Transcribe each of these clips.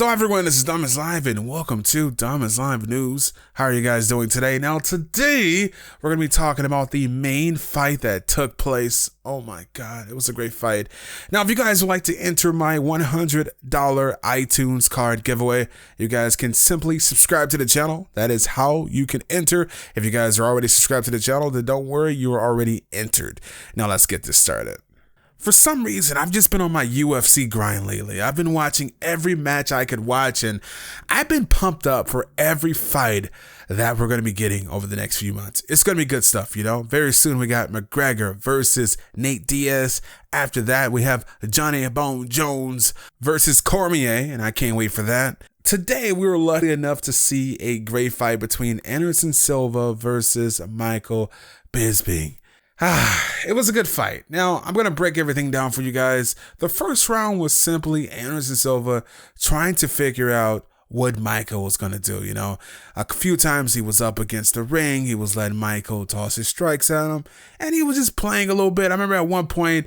So everyone, this is DomisLive and welcome to DomisLive News. How are you guys doing today? Now today, we're going to be talking about the main fight that took place. Oh my God, it was a great fight. Now, if you guys would like to enter my $100 iTunes card giveaway, you guys can simply subscribe to the channel. That is how you can enter. If you guys are already subscribed to the channel, then don't worry, you are already entered. Now let's get this started. For some reason, I've just been on my UFC grind lately. I've been watching every match I could watch, and I've been pumped up for every fight that we're going to be getting over the next few months. It's going to be good stuff, you know. Very soon we got McGregor versus Nate Diaz. After that, we have Johnny Bone Jones versus Cormier, and I can't wait for that. Today, we were lucky enough to see a great fight between Anderson Silva versus Michael Bisping. It was a good fight. Now, I'm going to break everything down for you guys. The first round was simply Anderson Silva trying to figure out what Michael was going to do. You know, a few times he was up against the ring. He was letting Michael toss his strikes at him, and he was just playing a little bit. I remember at one point,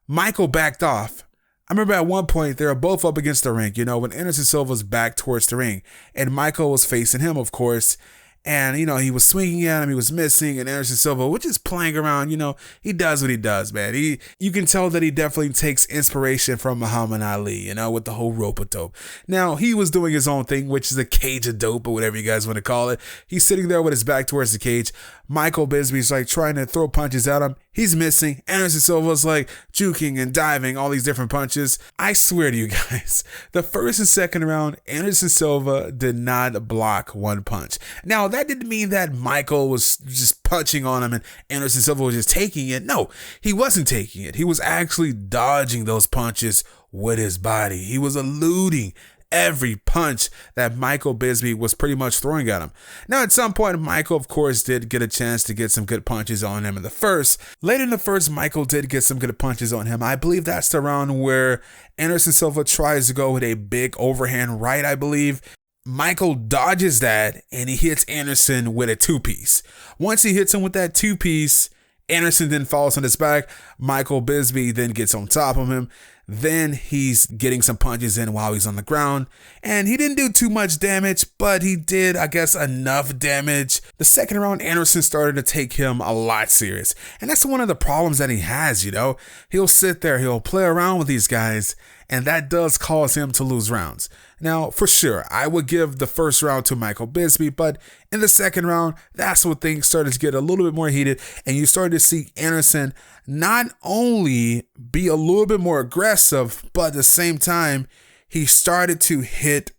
Michael backed off. I remember at one point, they were both up against the ring, you know, when Anderson Silva's back towards the ring, and Michael was facing him, of course. And, you know, he was swinging at him, he was missing, and Anderson Silva was just playing around. You know, he does what he does, man. You can tell that he definitely takes inspiration from Muhammad Ali, you know, with the whole rope-a-dope. Now, he was doing his own thing, which is a cage of dope, or whatever you guys want to call it. He's sitting there with his back towards the cage. Michael Bisping's like trying to throw punches at him. He's missing. Anderson Silva's like juking and diving, all these different punches. I swear to you guys, the first and second round, Anderson Silva did not block one punch. Now, that didn't mean that Michael was just punching on him and Anderson Silva was just taking it. No, he wasn't taking it. He was actually dodging those punches with his body. He was eluding every punch that Michael Bisping was pretty much throwing at him. Now, at some point, Michael, of course, did get a chance to get some good punches on him in the first. Later in the first, Michael did get some good punches on him. I believe that's the round where Anderson Silva tries to go with a big overhand right, I believe. Michael dodges that, and he hits Anderson with a two-piece. Once he hits him with that two-piece, Anderson then falls on his back. Michael Bisping then gets on top of him. Then he's getting some punches in while he's on the ground. And he didn't do too much damage, but he did, I guess, enough damage. The second round, Anderson started to take him a lot serious. And that's one of the problems that he has, you know. He'll sit there, he'll play around with these guys, and that does cause him to lose rounds. Now, for sure, I would give the first round to Michael Bisping, but in the second round, that's when things started to get a little bit more heated, and you started to see Anderson not only be a little bit more aggressive, but at the same time, he started to hit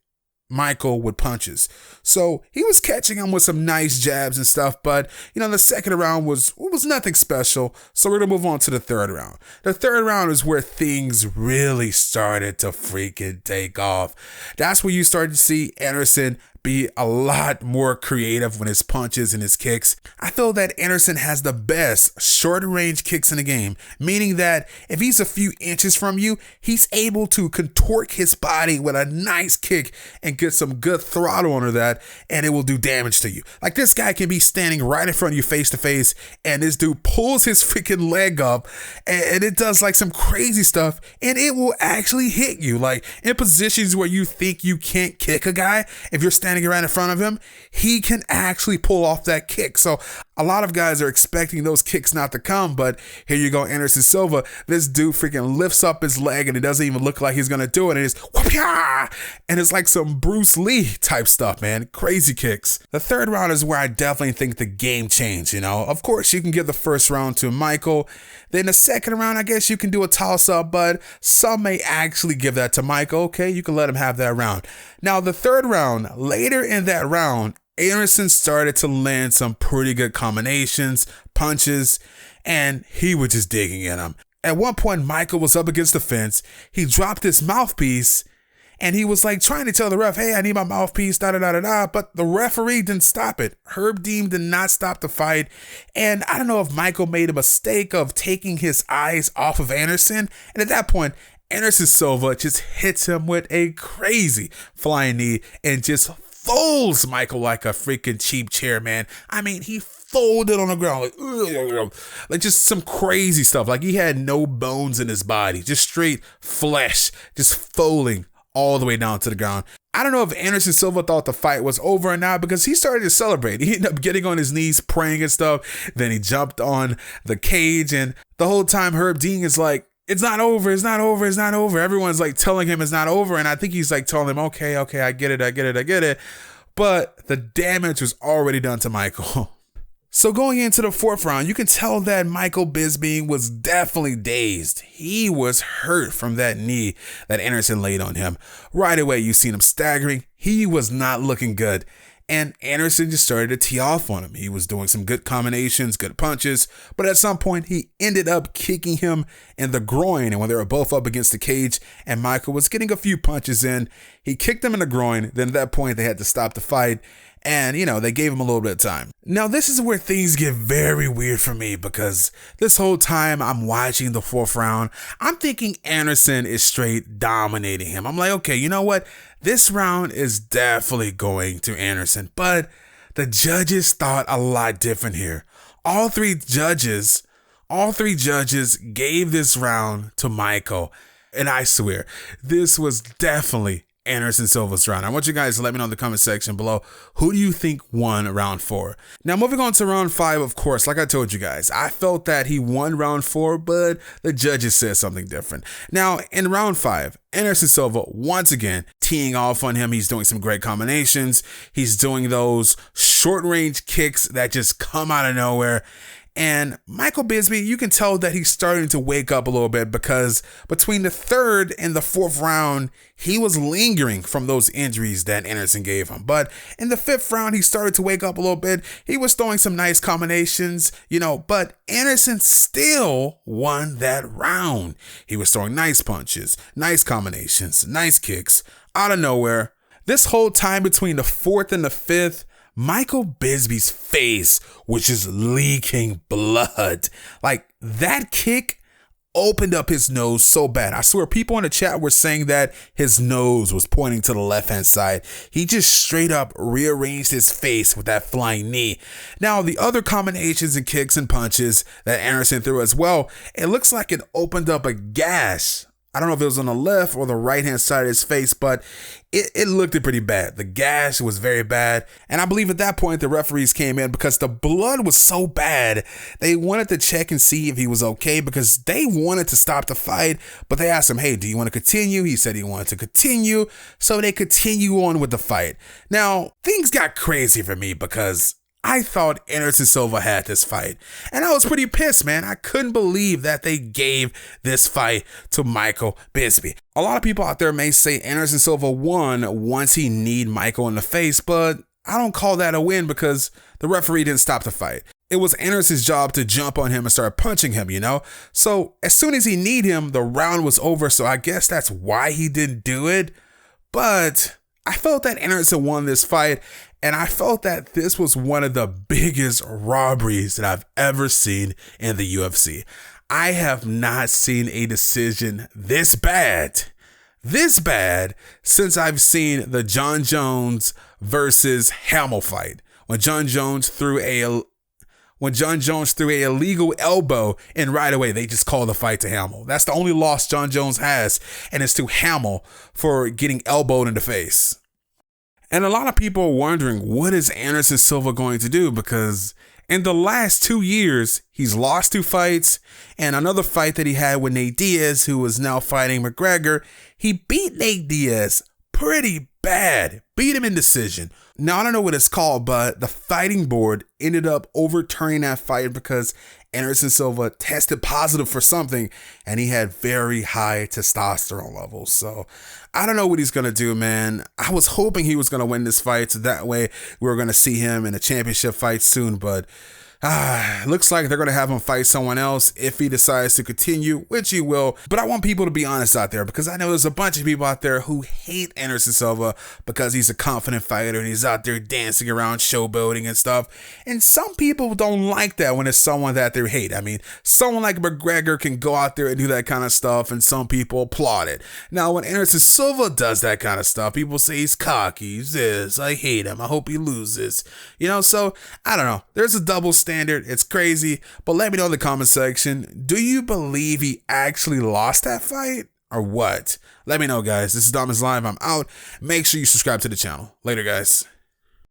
Michael with punches. So he was catching him with some nice jabs and stuff, but you know, the second round was nothing special. So we're gonna move on to the third round. The third round is where things really started to freaking take off. That's where you started to see Anderson be a lot more creative with his punches and his kicks. I feel that Anderson has the best short range kicks in the game, meaning that if he's a few inches from you, he's able to contort his body with a nice kick and get some good throttle under that, and it will do damage to you. Like, this guy can be standing right in front of you face to face, and this dude pulls his freaking leg up, and it does like some crazy stuff, and it will actually hit you. Like, in positions where you think you can't kick a guy, if you're standing around in front of him, he can actually pull off that kick. So a lot of guys are expecting those kicks not to come, but here you go, Anderson Silva. This dude freaking lifts up his leg, and it doesn't even look like he's gonna do it. And it's whoop-yah! And it's like some Bruce Lee type stuff, man. Crazy kicks. The third round is where I definitely think the game changed. You know, of course, you can give the first round to Michael. Then the second round, I guess you can do a toss-up, but some may actually give that to Michael. Okay, you can let him have that round. Now, the third round, later in that round, Anderson started to land some pretty good combinations, punches, and he was just digging at him. At one point, Michael was up against the fence. He dropped his mouthpiece, and he was like trying to tell the ref, hey, I need my mouthpiece, da-da-da-da-da, but the referee didn't stop it. Herb Dean did not stop the fight, and I don't know if Michael made a mistake of taking his eyes off of Anderson, and at that point, Anderson Silva just hits him with a crazy flying knee and just folds Michael like a freaking cheap chair, man. I mean, he folded on the ground like just some crazy stuff. Like he had no bones in his body, just straight flesh, just folding all the way down to the ground. I don't know if Anderson Silva thought the fight was over or not, because he started to celebrate. He ended up getting on his knees, praying and stuff. Then he jumped on the cage, and the whole time Herb Dean is like, it's not over, it's not over, it's not over. Everyone's like telling him it's not over, and I think he's like telling him, okay, I get it. But the damage was already done to Michael. So going into the fourth round, you can tell that Michael Bisping was definitely dazed. He was hurt from that knee that Anderson laid on him. Right away, you seen him staggering. He was not looking good. And Anderson just started to tee off on him. He was doing some good combinations, good punches, but at some point he ended up kicking him in the groin. And when they were both up against the cage and Michael was getting a few punches in, he kicked him in the groin. Then at that point they had to stop the fight. And, they gave him a little bit of time. Now, this is where things get very weird for me, because this whole time I'm watching the fourth round, I'm thinking Anderson is straight dominating him. I'm like, okay, you know what? This round is definitely going to Anderson, but the judges thought a lot different here. All three judges gave this round to Michael. And I swear, this was definitely Anderson Silva's round. I want you guys to let me know in the comment section below, who do you think won round 4? Now, moving on to round 5, of course, like I told you guys, I felt that he won round 4, but the judges said something different. Now, in round 5, Anderson Silva, once again, teeing off on him. He's doing some great combinations. He's doing those short-range kicks that just come out of nowhere. And Michael Bisping, you can tell that he's starting to wake up a little bit, because between the third and the fourth round, he was lingering from those injuries that Anderson gave him. But in the fifth round, he started to wake up a little bit. He was throwing some nice combinations, but Anderson still won that round. He was throwing nice punches, nice combinations, nice kicks out of nowhere. This whole time between the fourth and the fifth, Michael Bisping's face was just leaking blood. Like, that kick opened up his nose so bad. I swear people in the chat were saying that his nose was pointing to the left-hand side. He just straight up rearranged his face with that flying knee. Now, the other combinations and kicks and punches that Anderson threw as well, it looks like it opened up a gash. I don't know if it was on the left or the right-hand side of his face, but it looked pretty bad. The gash was very bad. And I believe at that point, the referees came in because the blood was so bad. They wanted to check and see if he was okay, because they wanted to stop the fight. But they asked him, hey, do you want to continue? He said he wanted to continue. So they continue on with the fight. Now, things got crazy for me, because I thought Anderson Silva had this fight, and I was pretty pissed, man. I couldn't believe that they gave this fight to Michael Bisping. A lot of people out there may say Anderson Silva won once he kneed Michael in the face, but I don't call that a win, because the referee didn't stop the fight. It was Anderson's job to jump on him and start punching him, So as soon as he kneed him, the round was over, so I guess that's why he didn't do it. But I felt that Anderson won this fight, and I felt that this was one of the biggest robberies that I've ever seen in the UFC. I have not seen a decision this bad since I've seen the John Jones versus Hamill fight. When John Jones threw a illegal elbow, and right away they just called the fight to Hamill. That's the only loss John Jones has, and it's to Hamill for getting elbowed in the face. And a lot of people are wondering, what is Anderson Silva going to do? Because in the last 2 years, he's lost 2 fights, and another fight that he had with Nate Diaz, who is now fighting McGregor, he beat Nate Diaz pretty bad, beat him in decision. Now, I don't know what it's called, but the fighting board ended up overturning that fight because Anderson Silva tested positive for something, and he had very high testosterone levels. So I don't know what he's going to do, man. I was hoping he was going to win this fight, so that way we were going to see him in a championship fight soon, but looks like they're going to have him fight someone else if he decides to continue, which he will. But I want people to be honest out there, because I know there's a bunch of people out there who hate Anderson Silva because he's a confident fighter and he's out there dancing around, showboating and stuff. And some people don't like that when it's someone that they hate. I mean, someone like McGregor can go out there and do that kind of stuff, and some people applaud it. Now, when Anderson Silva does that kind of stuff, people say he's cocky, he's this, I hate him, I hope he loses. So I don't know. There's a double standard. It's crazy, but let me know in the comment section, do you believe he actually lost that fight, or what? Let me know, guys. This is DomisLive. I'm out. Make sure you subscribe to the channel. Later, guys.